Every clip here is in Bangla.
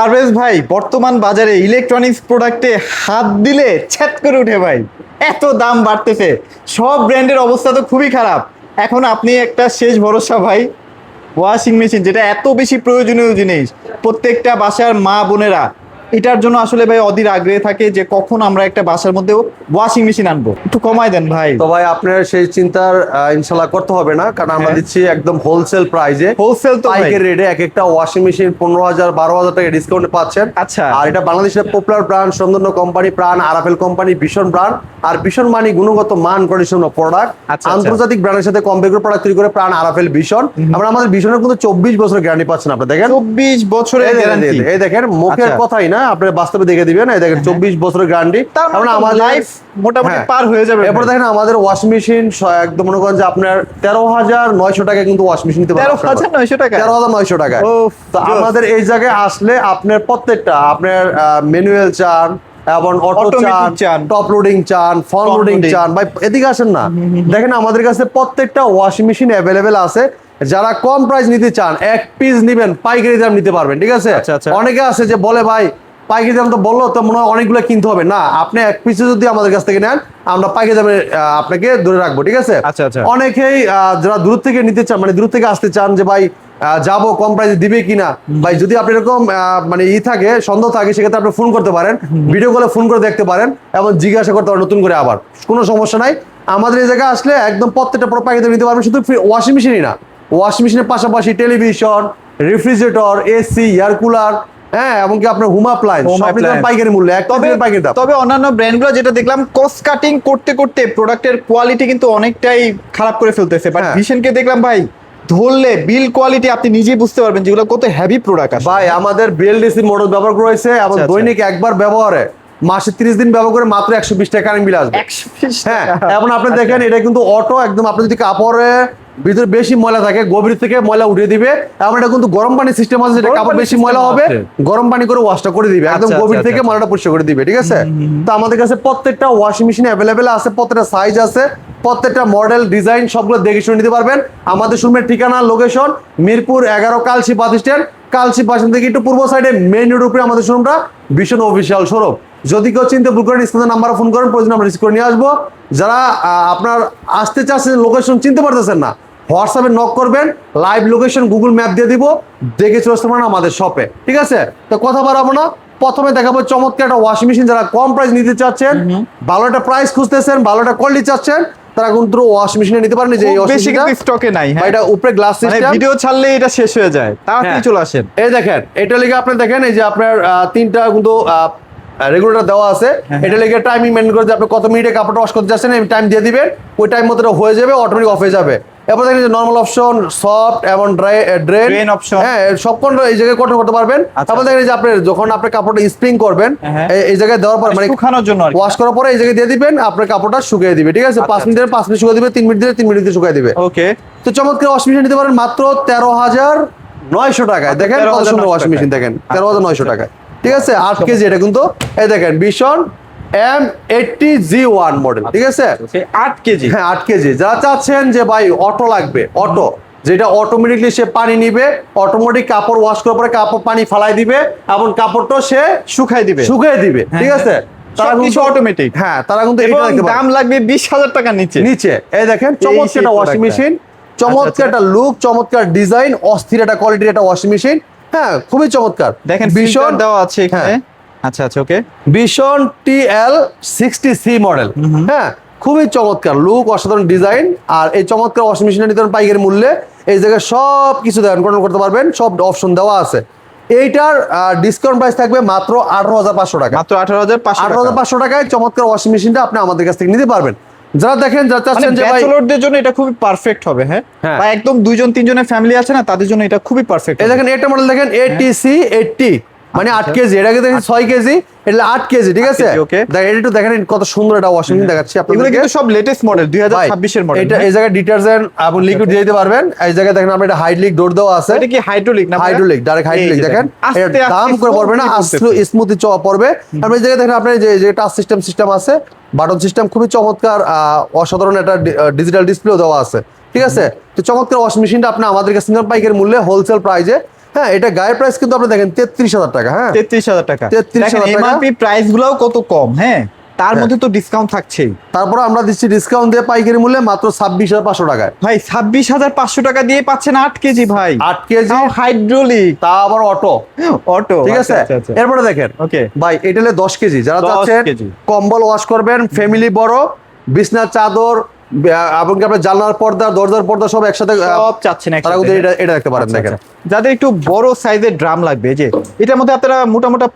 পারভেজ ভাই, বর্তমান বাজারে ইলেকট্রনিক্স প্রোডাক্টে হাত দিলে ছ্যাত করে উঠে ভাই। এত দাম বাড়তেছে, সব ব্র্যান্ডের অবস্থা তো খুবই খারাপ। এখন আপনি একটা শেষ ভরসা ভাই, ওয়াশিং মেশিন, যেটা এত বেশি প্রয়োজনীয় জিনিস প্রত্যেকটা বাসার মা বোনেরা। এটার জন্য আসলে ভাই অধীর আগ্রহে থাকে যে কখন আমরা একটা বাসার মধ্যে ওয়াশিং মেশিন আনবো। একটু কমাই দেন ভাই। তো ভাই আপনার সেই চিন্তার ইনশাল্লাহ করতে হবে না, কারণ আমরা দিচ্ছি একদম হোলসেল প্রাইজে। হোলসেল তো পাইকারি রেটে এক একটা ওয়াশিং মেশিন 15,000 12,000 টাকা ডিসকাউন্টে পাচ্ছেন। আচ্ছা। আর এটা বাংলাদেশের পপুলার ব্র্যান্ড সুন্দর্ণ কোম্পানি, প্রাণ, আরাফেল কোম্পানি, ভীষণ ব্র্যান্ড। আর ভীষণ মানে গুণগত মান কন্ডিশন প্রোডাক্ট। আন্তর্জাতিক ব্র্যান্ডের সাথে কম্পেয়ার প্রোডাক্ট তৈরি করে প্রাণ, আরাফেল, ভীষণ। আমরা আমাদের ভীষণের কিন্তু 24 বছরের গ্যারান্টি পাচ্ছেন। আপনি দেখেন 24 বছরের গ্যারান্টি। এই দেখেন মুখের কথাই না, আপনি বাস্তবে দেখে দিবেন। এই দেখেন 24 বছরের গ্যারান্টি। তার আমাদের লাইফ মোটামুটি পার হয়ে যাবে। এরপর দেখেন আমাদের ওয়াশিং মেশিন একদম মনে করেন যে আপনার 13,900 টাকা কিন্তু ওয়াশিং মেশিন নিতে পারবেন। 13,900 টাকা? 13,900 টাকা। তো আমাদের এই জায়গায় আসলে আপনার প্রত্যেকটা আপনার ম্যানুয়াল চান এবং অটো চান, টপ লোডিং চান, ফ্রন্ট লোডিং চান, ভাই এদিকে আসেন না। দেখেন আমাদের কাছে প্রত্যেকটা ওয়াশিং মেশিন অ্যাভেলেবেল আছে। যারা কম প্রাইস নিতে চান, এক পিস নিবেন, পাইকারি দাম নিতে পারবেন। ঠিক আছে। অনেকে আছে যে বলে ভাই পাইকারি দাম তো বললো তো মনে হয় অনেকগুলো কিনতে হবে। না, আপনি এক পিসে যদি আমাদের কাছ থেকে নেন, আমরা পাইকারি দামে আপনাকে ধরে রাখবো। ঠিক আছে। অনেকেই যারা দূর থেকে নিতে চান, মানে দূর থেকে আসতে চান যে ভাই যাবো, কম প্রাইসে দিবে কিনা, ভাই যদি আপনি এরকম মানে থাকে, সন্দেহ থাকে, সেক্ষেত্রে আপনি ফোন করতে পারেন, ভিডিও কলে ফোন করে দেখতে পারেন এবং জিজ্ঞাসা করতে পারেন নতুন করে। আবার কোনো সমস্যা নাই। আমাদের এই জায়গায় আসলে একদম প্রত্যেকটা পাইকারি দামে নিতে পারবেন। শুধু ওয়াশিং মেশিনই না, ওয়াশিং মেশিনের পাশাপাশি television, refrigerator, AC, air cooler, হ্যাঁ, এমনকি আপনার হোম অ্যাপ্লায়েন্স পাইকারি মূল্য। তবে অন্যান্য ব্র্যান্ডগুলো যেটা দেখলাম, কস্ট কাটিং করতে করতে প্রোডাক্টের কোয়ালিটি কিন্তু অনেকটাই খারাপ করে ফেলতেছে। বাট ভিশনকে দেখলাম ভাই, ধরলে বিল কোয়ালিটি আপনি নিজেই বুঝতে পারবেন যেগুলো কত হেভি প্রোডাক্ট আছে। ভাই আমাদের বিএলডিসি মডেল ব্যবহার করেছে এবং দৈনিক একবার ব্যবহারে মাসে 30 দিন ব্যবহার করে মাত্র 120 টাকা কারেন্ট বিল আসবে। 120 হ্যাঁ, এখন আপনি দেখেন এটা কিন্তু অটো, একদম আপনি যদি কাপড়ে ভিতরে বেশি ময়লা থাকে, গভীর থেকে ময়লা উঠিয়ে দিবে। এবং এটা কিন্তু গরম পানি সিস্টেম আছে, যেটা কাপড় বেশি ময়লা হবে গরম পানি করে ওয়াশটা করে দিবে, একদম গভীর থেকে ময়লাটা পরিষ্কার করে দিবে। ঠিক আছে। তো আমাদের কাছে প্রত্যেকটা ওয়াশিং মেশিন অ্যাভেলেবেল আছে, প্রত্যেকটা সাইজ আছে, প্রত্যেকটা মডেল ডিজাইন সবগুলো দেখে শুনে নিতে পারবেন। আমাদের শোরুমের ঠিকানা location Mirpur 11 Kalshi bus stand. Kalshi bus stand থেকে একটু পূর্ব সাইডে মেইন রোড উপরে আমাদের শোরুমটা, ভীষণ অফিসিয়াল শোরুম। যদি কেউ চিন্তা ভুল করেন, স্ক্রিনের নাম্বারে ফোন করেন, প্রয়োজন আমরা রিসিভ করে নিয়ে আসবো। যারা আপনার আসতে চাচ্ছেন, লোকেশন চিনতে পারতেছেন না, হোয়াটসঅ্যাপে নক করবেন, লাইভ লোকেশন গুগল ম্যাপ দিয়ে দিব, দেখে চলে আসতে পারেন আমাদের শপে। ঠিক আছে। তো কথা বাড়াবো না, প্রথমে দেখাবো চমৎকার একটা ওয়াশিং মেশিন। যারা কম প্রাইস নিতে চাচ্ছেন, ভালো একটা প্রাইস খুঁজতেছেন, ভালো একটা কোয়ালিটি চাচ্ছেন, তারা কিন্তু ওয়াশিং মেশিনে নিতে পারেন। যে এই বেশি কিন্তু স্টকে নাই। হ্যাঁ, এটা উপরে গ্লাস সিস্টেম, ভিডিও ছাড়লে এটা শেষ হয়ে যায়, তাড়াতাড়ি চলে আসেন। এই দেখেন, এটা লিখে আপনি দেখেন, এই যে আপনার তিনটা কিন্তু রেগুলেটর দেওয়া আছে। এটা লিখে টাইমিং মেনটেন করে আপনি কত মিনিটে কাপড়টা ওয়াশ করতে যাচ্ছেন, এই টাইম দিয়ে দিবেন, ওই টাইম মতো হয়ে যাবে, অটোমেটিক অফ হয়ে যাবে। এরপর দেখেন যে নরমাল অপশন, সফট এবং ড্রেন অপশন, হ্যাঁ, সব কোন এই জায়গায় কন্ট্রোল করতে পারবেন। তারপর দেখেন যে আপনি যখন আপনি কাপড়টা স্প্রিং করবেন, এই জায়গায় দেওয়ার পর মানে শুকানোর জন্য ওয়াশ করার পরে এই জায়গায় দিয়ে দিবেন, আপনার কাপড়টা শুকিয়ে দিবে। ঠিক আছে। 5 মিনিটের 5 মিনিট শুকিয়ে দিবে, 3 মিনিট দিলে 3 মিনিটে শুকিয়ে দিবে। ওকে। তো চমৎকার ওয়াশিং মেশিন নিতে পারেন মাত্র 13,900 টাকায়। দেখেন কত সুন্দর ওয়াশিং মেশিন, দেখেন 13,900 টাকায়। ঠিক আছে। 8 কেজি এটা কিন্তু, এই দেখেন ভীষণ M80G1 মডেল। ঠিক আছে। 8 কেজি। হ্যাঁ, 8 কেজি। যারা চাচ্ছেন যে ভাই অটো লাগবে, অটো যেটা অটোমেটিকলি সে পানি নিবে, অটোমেটিক কাপড় ওয়াশ করার পরে কাপড় পানি ফালাই দিবে এবং কাপড়টা সে শুকাই দিবে। ঠিক আছে। তারা কিন্তু অটোমেটিক, হ্যাঁ, তারা কিন্তু দাম লাগবে 20,000 টাকা নিচে। এই দেখেন চমৎকার একটা ওয়াশিং মেশিন, চমৎকার একটা লুক, চমৎকার ডিজাইন, অস্থির একটা কোয়ালিটির একটা ওয়াশিং মেশিন। হ্যাঁ, খুবই চমৎকার। দেখেন ভীষণ দেওয়া আছে এখানে। আচ্ছা, ওকে। ভীষণ TL60C মডেল। হ্যাঁ, খুবই চমৎকার লুক, অসাধারণ ডিজাইন। আর এই চমৎকার ওয়াশিং মেশিনটা নিতে পারেন পাইকারি মূল্যে। এই জায়গায় সব কিছু কন্ট্রোল করতে পারবেন, সব অপশন দেওয়া আছে। এইটার ডিসকাউন্ট প্রাইস থাকবে মাত্র 18,500 টাকা। মাত্র 18,500 টাকায় চমৎকার ওয়াশিং মেশিনটা আপনি আমাদের কাছ থেকে নিতে পারবেন। যারা দেখেন, যারা চাচ্ছেন যে ভাই ব্যাচেলরদের জন্য এটা খুবই পারফেক্ট হবে। হ্যাঁ, বা একদম 2 জন 3 জনের ফ্যামিলি আছে না, তাদের জন্য এটা খুবই পারফেক্ট। এই দেখেন এটা মডেল দেখেন ATC80, মানে 8 কেজি। এটাকে দেখেন 6 কেজি, এটা 8 কেজি। ঠিক আছে। দেখেন এটা একটু দেখেন কত সুন্দর একটা ওয়াশিং মেশিন দেখাচ্ছি আপনাদের। এগুলো কিন্তু সব লেটেস্ট মডেল, 2026 এর মডেল। এটা এই জায়গায় ডিটারজেন্ট এবং লিকুইড দিয়ে দিতে পারবেন। এই জায়গায় দেখেন আমরা এটা হাইড্রোলিক ডোর দেওয়া আছে। এটা কি হাইড্রোলিক না? Hydraulic, direct hydraulic. দেখেন এটা দাম করে পড়বে না, স্মুথলি পড়বে। আমরা এই জায়গায় দেখেন আপনার যে টাচ সিস্টেম আছে, বাটন সিস্টেম, খুবই চমৎকার, অসাধারণ একটা ডিজিটাল ডিসপ্লেও দেওয়া আছে। ঠিক আছে। তো চমৎকার ওয়াশিং মেশিনটা আপনি আমাদের কাছে পাইকারি মূল্যে হোলসেল প্রাইজে হ্যাঁ, এটা গায়ের প্রাইস কিন্তু আপনি দেখেন 33,000 টাকা। হ্যাঁ, 33,000 টাকা। 33,000 টাকা। এমআরপি প্রাইস গুলাও কত কম, হ্যাঁ তার মধ্যে তো ডিসকাউন্ট থাকছেই। তারপর আমরা দিচ্ছি ডিসকাউন্ট দিয়ে পাইকারি মূল্যে মাত্র 26,500 টাকায়। ভাই 26,500 টাকা দিয়ে পাচ্ছেন 8 কেজি ভাই, 8 কেজি হাইড্রোলিক, তা আবার অটো। ঠিক আছে, এরপরে দেখেন ওকে ভাই এটা হলো 10 কেজি। যারা 10 চাচ্ছেন কেজি। কম্বল ওয়াশ করবেন, ফ্যামিলি বড়, বিছনার চাদর এবং আপনার জানলার পর্দা, দরজার পর্দা সব একসাথে সব চাচ্ছেন তারা একসাথে। কিন্তু এটা দেখতে পারেন। দেখেন যাদের একটু বড় সাইজের ড্রাম লাগবে, যে এটার মধ্যে আপনারা মোটা মোটা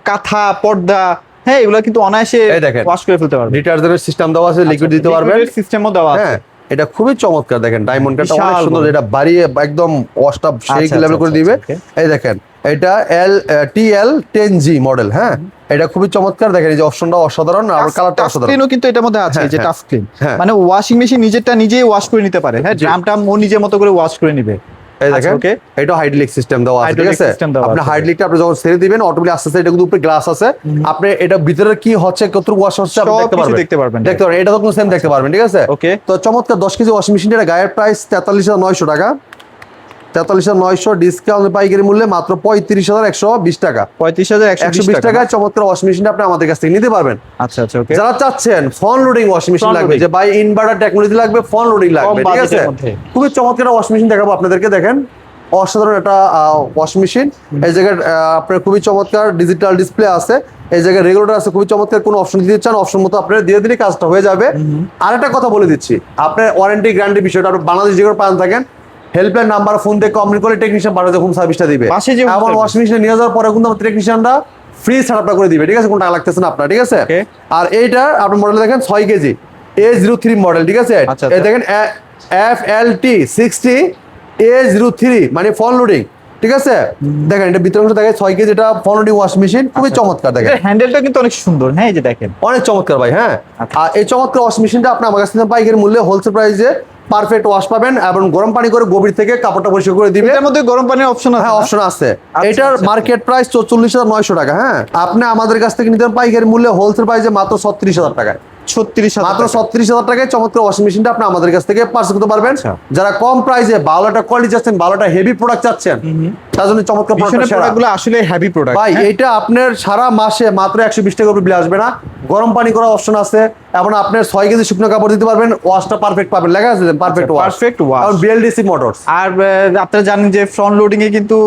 কাঁথা পর্দা, হ্যাঁ এগুলো কিন্তু অনায়াসে এই দেখেন ওয়াশ করে ফেলতে পারবেন। ডিটারজেন্টের সিস্টেম দেওয়া আছে, লিকুইড দিতে পারবেন, সিস্টেমও দেওয়া আছে। হ্যাঁ এটা খুবই চমৎকার। দেখেন ডায়মন্ড কাটটা অনেক বিশাল সুন্দর, বড়। এটা বাড়িয়ে একদম ওয়াশটা সেই আচ্ছা, লেভেল করে আচ্ছা, দিবে। আচ্ছা, এই দেখেন এটা TL10G মডেল। হ্যাঁ, এটা খুবই চমৎকার। দেখেন এই যে অপশনটা অসাধারণ আর কালারটা অসাধারণ। টাচস্ক্রিনও কিন্তু এটার মধ্যে আছে, হ্যাঁ, যে হ্যাঁ। টাচ স্ক্রিন, হ্যাঁ। মানে ওয়াশিং মেশিন নিজেরটা নিজেই ওয়াশ করে নিতে পারে, হ্যাঁ জি। ড্রামটা ও নিজের মতো করে ওয়াশ করে নিবে। এই আচ্ছা, দেখেন ওকে। এটা হাইড্রোলিক সিস্টেম দেওয়া আছে। ঠিক Hydraulic আছে, system দেওয়া আপনি আছে। হাইড্রোলিকটা আপনি যখন ছেড়ে দিবেন অটোমেটিক আস্তে আস্তে এটা কিন্তু উপরে গ্লাস আছে, আপনি এটা ভিতরে কি হচ্ছে কতটুকু ওয়াশ হচ্ছে আপনি সব দেখতে কিছু পারবেন। দেখতে পারবেন। দেখতে পারবেন, এটা তো কোনো সেম দেখতে পারবেন। ঠিক আছে, ওকে। তো চমৎকার 10 কেজি ওয়াশিং মেশিনটার গায়ের প্রাইস 43,900 টাকা। 43,900 ডিসকাউন্ট পাইকারি মূল্যে মাত্র 35,120 টাকা। 35,120 টাকা চমৎকার ওয়াশিং মেশিনটা আপনি আমাদের কাছ থেকে নিতে পারবেন। আচ্ছা আচ্ছা, ওকে। যারা চাচ্ছেন front loading washing machine Front লাগবে, loading। যে ভাই ইনভার্টার টেকনোলজি লাগবে, ফন লোডিং লাগবে, ঠিক আছে, বাজেটের মধ্যে। খুবই চমৎকার ওয়াশিং মেশিন দেখাবো আপনাদেরকে। দেখেন অসাধারণ একটা ওয়াশিং মেশিন। এই জায়গায় আপনার খুবই চমৎকার ডিজিটাল ডিসপ্লে আছে, এই জায়গায় রেগুলেটর আছে, খুবই চমৎকার। কোন অপশন দিতে চান অপশন মতো আপনারা দিয়ে দিলে কাজটা হয়ে যাবে। আর একটা কথা বলে দিচ্ছি, আপনার ওয়ারেন্টি গ্যারান্টি বিষয়টা আপনি বাংলাদেশ যে কোনো পান থাকেন, হেল্পলাইন নাম্বার ফোন দিয়ে কমপ্লেন করে টেকনিশিয়ান বাড়াতে হোম সার্ভিসটা দিবে। পাশে যে এমন ওয়াশিং মেশিন নিয়ে যাওয়ার পরে কিন্তু আমাদের টেকনিশিয়ানরা ফ্রি সেটআপটা করে দিবে। ঠিক আছে, কোনো টাকা লাগতেছে না আপনার। ঠিক আছে, Okay. আর এইটা আপনার মডেল দেখেন 6 কেজি A03 মডেল। ঠিক আছে, আচ্ছা, এই দেখেন FLT60A03 মানে ফন লোডিং। ঠিক আছে, দেখেন এটা ভিতরে অংশ দেখেন 6 কেজি, এটা ফন লোডিং ওয়াশিং মেশিন, খুবই চমৎকার। দেখেন হ্যান্ডেলটা কিন্তু অনেক সুন্দর, হ্যাঁ এই যে দেখেন অনেক চমৎকার ভাই। হ্যাঁ, আচ্ছা। আর এই চমৎকার ওয়াশিং মেশিনটা আপনি আমার কাছ থেকে পাইকারি মূল্যে হোলসেল প্রাইসে পারফেক্ট ওয়াশ পাবেন এবং গরম পানি করে গভীর থেকে কাপড়টা পরিষ্কার করে দিবে। এটার মধ্যে গরম পানির অপশন আছে। হ্যাঁ, অপশন আছে। আচ্ছা, এটার আচ্ছা। মার্কেট প্রাইস 44,900 টাকা। হ্যাঁ, আপনি আমাদের কাছ থেকে নিতে পাইকারি মূল্যে হোলসেল প্রাইসে মাত্র 36,000 টাকায়। 36,000 মাত্র 36,000 টাকায় চমৎকার ওয়াশিং মেশিনটা আপনি আমাদের কাছ থেকে পারচেজ করতে পারবেন। আচ্ছা। যারা কম প্রাইসে ভালো একটা কোয়ালিটি চাচ্ছেন, ভালো একটা হেভি প্রোডাক্ট চাচ্ছেন, তার জন্য চমৎকার পিছনের প্রোডাক্ট। প্রোডাক্টগুলো আসলে হেভি প্রোডাক্ট ভাই এটা আপনার সারা মাসে মাত্র 120 টাকা বিল আসবে না। গরম পানি করা অপশন আছে এবং আপনার 6 কেজি শুকনো কাপড় দিতে পারবেন, ওয়াশটা পারফেক্ট পাবেন, লেখা আছে পারফেক্ট ওয়াশ। Perfect wash. এবং BLDC মোটরস। আর আপনারা জানেন যে ফ্রন্ট লোডিং এ কিন্তু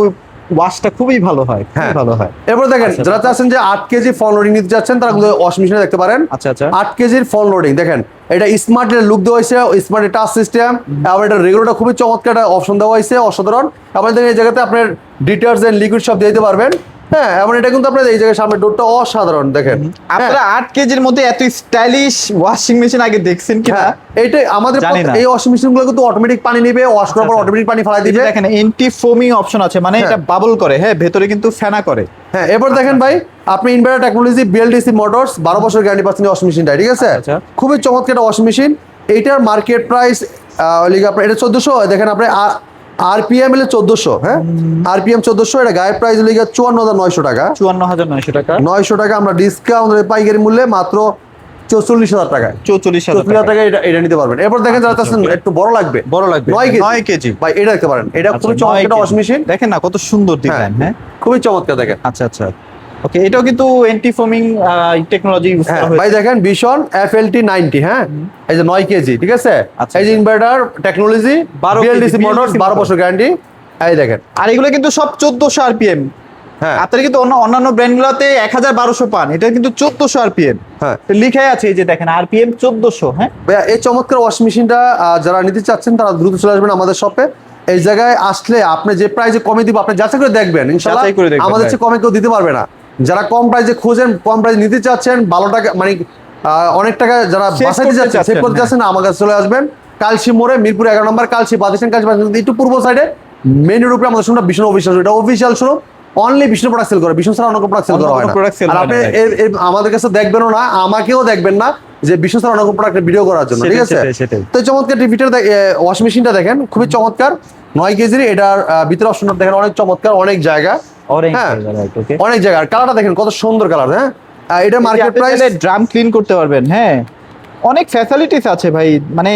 ওয়াশটা খুবই ভালো হয়, খুবই ভালো হয়। এরপর দেখেন আচ্ছা, যারা চাচ্ছেন যে 8 কেজি ফন লোডিং নিতে চাচ্ছেন, তারা কিন্তু ওয়াশিং মেশিনে দেখতে পারেন। আচ্ছা আচ্ছা, 8 কেজির ফন লোডিং দেখেন, এটা স্মার্ট লুক দেওয়া হয়েছে, স্মার্ট টাচ সিস্টেম, আবার এটা রেগুলেটর খুবই চমৎকার একটা অপশন দেওয়া হয়েছে, অসাধারণ। আবার দেখেন এই জায়গাতে আপনার ডিটারজেন্ট লিকুইড সব দিয়ে দিতে পারবেন। হ্যাঁ, এবং এটা কিন্তু আপনার এই জায়গায় সামনে ডোরটা অসাধারণ। দেখেন আপনারা 8 কেজির মধ্যে এত স্টাইলিশ ওয়াশিং মেশিন আগে দেখছেন কিনা? হ্যাঁ, এইটাই আমাদের জানি না। এই ওয়াশিং মেশিন গুলো কিন্তু অটোমেটিক পানি নেবে, ওয়াশ করার পর আচ্ছা, অটোমেটিক পানি ফেলাই এই যে দিবে। দেখেন এন্টি ফোমিং অপশন আছে, মানে হ্যাঁ। এটা বাবল করে, হ্যাঁ ভেতরে কিন্তু ফেনা করে। হ্যাঁ, এরপর দেখেন ভাই আপনি ইনভার্টার টেকনোলজি BLDC মোটরস 12 বছর গ্যারান্টি পাচ্ছেন ওয়াশিং মেশিনটা। ঠিক আছে, আচ্ছা। খুবই চমৎকার একটা ওয়াশিং মেশিন। এইটার মার্কেট প্রাইস আপনার এটা 1400। দেখেন আপনি RPM এলে 1400। হ্যাঁ, RPM 1400। এটা গায়ের প্রাইস হলো 54,900 টাকা। 54,900 টাকা। 900 টাকা আমরা ডিসকাউন্ট পাইকারি মূল্যে মাত্র 44,000 টাকায়। 44,000 টাকা এটা নিতে পারবেন। এরপর দেখেন যারা চাচ্ছেন একটু বড় লাগবে, বড় লাগবে 9 কেজি ভাই এটা দেখতে পারেন। এটা আচ্ছা, খুবই চমৎকার 9 একটা ওয়াশিং মেশিন। দেখেন না কত সুন্দর ডিজাইন। হ্যাঁ, খুবই চমৎকার দেখেন। আচ্ছা আচ্ছা, ওকে। এটাও কিন্তু এন্টি ফোমিং টেকনোলজি ইউজ হ্যাঁ করা হয়েছে। ভাই দেখেন ভীষণ FLT90। হ্যাঁ, এই যে 9 কেজি। ঠিক আছে, আচ্ছা, এই যে আচ্ছা। Inverter technology 12 BLDC KG, motors 12 বছর গ্যারান্টি। এই দেখেন, আর এগুলো কিন্তু সব 1400 RPM। হ্যাঁ আপনারা কিন্তু অন্যান্য ব্র্যান্ডগুলোতে 1000-1200 পান, এটা কিন্তু 1400 RPM হ্যাঁ লিখাই আছে, এই যে দেখেন RPM 1400। হ্যাঁ, ভাইয়া এই চমৎকার ওয়াশিং মেশিনটা যারা নিতে চাচ্ছেন তারা দ্রুত চলে আসবেন আমাদের শপে। এই জায়গায় আসলে আপনি যে প্রাইসে কমে দিব আপনি যাচাই করে দেখবেন, ইনশাআল্লাহ যাচাই করে দেখবেন, আমাদের ভাই। চেয়ে কমে কেউ দিতে পারবে না। যারা কম প্রাইসে খোঁজেন, কম প্রাইসে নিতে চাচ্ছেন, ভালো টাকা মানে অনেক টাকা যারা Save বাঁচাতে করতে চাচ্ছেন, সেভ চাচ্ছেন, করতে চাচ্ছেন, আমার কাছে চলে আসবেন। কালসি মোড়ে মিরপুর 11 নম্বর কালসি বাদিশান কালসি একটু পূর্ব সাইডে মেনুর উপরে আমাদের শোরুমটা বিষ্ণু অফিসিয়াল। এটা official showroom, only Vishnu product sale করে, বিষ্ণু ছাড়া অন্য কোনো প্রোডাক্ট সেল করা হয় অন্য না। কোনো product sell আর হয় আপনি না, আমাদের কাছে দেখবেনও না, আমাকেও দেখবেন না যে বিষ্ণু ছাড়া অন্য কোনো প্রোডাক্টের ভিডিও করার জন্য। ঠিক আছে, সেটাই। তো চমৎকার টিভিটার ওয়াশিং মেশিনটা দেখেন, খুবই চমৎকার 9 কেজির। এটার ভিতরে অপশনটা দেখেন অনেক চমৎকার, অনেক জায়গা, অরেঞ্জ হ্যাঁ রাইট, ওকে। অনেক জায়গা। আর কালারটা দেখেন কত সুন্দর কালার। হ্যাঁ, এটা মার্কেট প্রাইস ড্রাম ক্লিন করতে পারবেন। হ্যাঁ, অনেক ফ্যাসিলিটিস আছে ভাই, মানে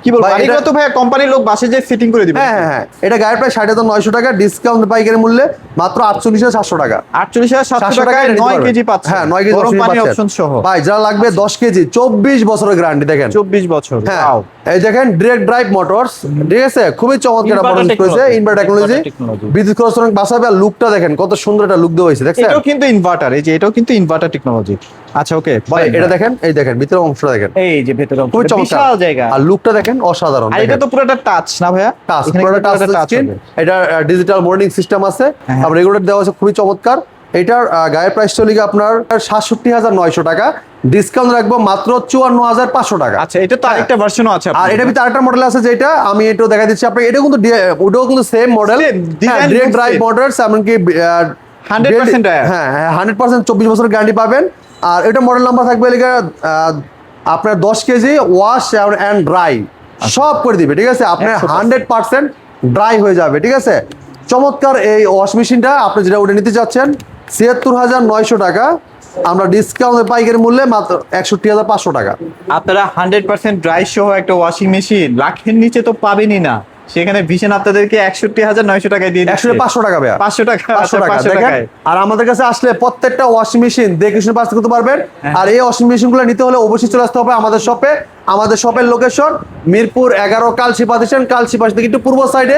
কি বলবো, ভাই, আর এগুলো এটা- তো ভাই কোম্পানির লোক বাসে যে ফিটিং করে দিবে। হ্যাঁ, এটা গাড়ির প্রায় 60,900 টাকা, ডিসকাউন্ট পাইকারি মূল্যে মাত্র 48,700 টাকা। 48,700 টাকায় 9 কেজি পাচ্ছে। হ্যাঁ, 9 কেজি গরম অপশন পানি পাচ্ছেন। অপশন সহ। ভাই যারা লাগবে 10 কেজি 24 বছরের গ্যারান্টি দেখেন। 24 বছর। হ্যাঁ, Wow! এই দেখেন ডিরেক্ট ড্রাইভ মোটরস, ঠিক আছে, খুবই চমৎকার Inverter মডেল করেছে, technology, inverter technology, inverter technology। বিদ্যুৎ খরচ অনেক বাঁচাবে। আর লুকটা দেখেন কত সুন্দর একটা লুক দেওয়া হয়েছে, দেখছেন এটাও কিন্তু ইনভার্টার, এই যে এটাও কিন্তু ইনভার্টার টেকনোলজি। আচ্ছা ওকে ভাই, এটা দেখেন, এই দেখেন ভিতরের অংশটা দেখেন, এই যে ভেতরে খুবই অংশটা, চমৎকার। বিশাল জায়গা। আর লুকটা দেখেন অসাধারণ। আর এটা তো পুরোটা টাচ না ভাইয়া? টাচ, এখানে পুরোটা কিন্তু টাচ পুরোটা touch স্ক্রিন, হবে। এটা ডিজিটাল মনিটরিং সিস্টেম আছে, হ্যাঁ। আর রেগুলেটর দেওয়া আছে, খুবই চমৎকার। এটার গায়ের প্রাইস চলে গিয়ে আপনার 67,900 টাকা, ডিসকাউন্ট রাখবো মাত্র 54,500 টাকা। আচ্ছা, এটা তো আরেকটা ভার্সনও আছে আর এটা ভিতরে আরেকটা মডেল আছে, যেটা আমি এটাও দেখা দিচ্ছি আপনাকে। এটা কিন্তু ওটাও কিন্তু same model, Same, design direct কিন্তু ড্রাইভ same। মোটরস, এমনকি 100% dryer। হ্যাঁ 100% 24 বছরের গ্যারান্টি পাবেন। আর এটা মডেল নাম্বার থাকবে এলাকা আপনার 10 কেজি ওয়াশ অ্যান্ড ড্রাই সব করে দিবে, ঠিক আছে, আপনার 100% ড্রাই হয়ে যাবে, ঠিক আছে। চমৎকার এই ওয়াশ মেশিনটা আপনি যেটা ওটা নিতে চাচ্ছেন 76,900 টাকা, আমরা ডিসকাউন্ট পাইকারি মূল্যে মাত্র 61,500 টাকা। আপনারা 100% ড্রাই সহ একটা ওয়াশিং মেশিন লাখের নিচে তো পাবেনই না, সেখানে ভীষণ আপনাদেরকে 61,900 টাকায় দিয়ে দিচ্ছে। 500 টাকা ভাইয়া, 500 টাকা, 500 টাকা 500 দেখেন। টাকায়। আর আমাদের কাছে আসলে প্রত্যেকটা ওয়াশিং মেশিন দেখে শুনে পাস করতে পারবেন। হ্যাঁ। আর এই ওয়াশিং মেশিনগুলো নিতে হলে অবশ্যই চলে আসতে হবে আমাদের শপে। আমাদের শপের লোকেশন মিরপুর 11 কালসি পাতিশন, কালসি পাশ থেকে একটু পূর্ব সাইডে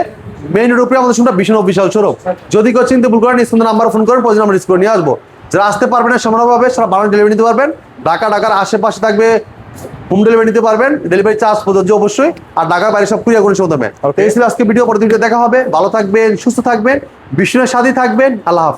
মেইন রোড উপরে আমাদের শপটা ভীষণ বিশাল সড়ক। যদি কেউ চিনতে ভুল করেন স্ক্রিনে নাম্বার ফোন করেন, প্রয়োজন আমরা রিস্ক করে নিয়ে আসবো। যারা আসতে পারবেন না সম্ভাবনাভাবে সারা বাংলা ডেলিভারি নিতে পারবেন। ঢাকার আশেপাশে থাকবে হোম ডেলিভারি নিতে পারবেন, ডেলিভারি চার্জ প্রযোজ্য অবশ্যই। আর ঢাকার বাইরে সব কুরিয়ার করে শোধ হবে। Okay. এই ছিল আজকে ভিডিও, পরবর্তী ভিডিও দেখা হবে। ভালো থাকবেন, সুস্থ থাকবেন, বিষ্ণুর সাথে থাকবেন। আল্লাহ হাফেজ।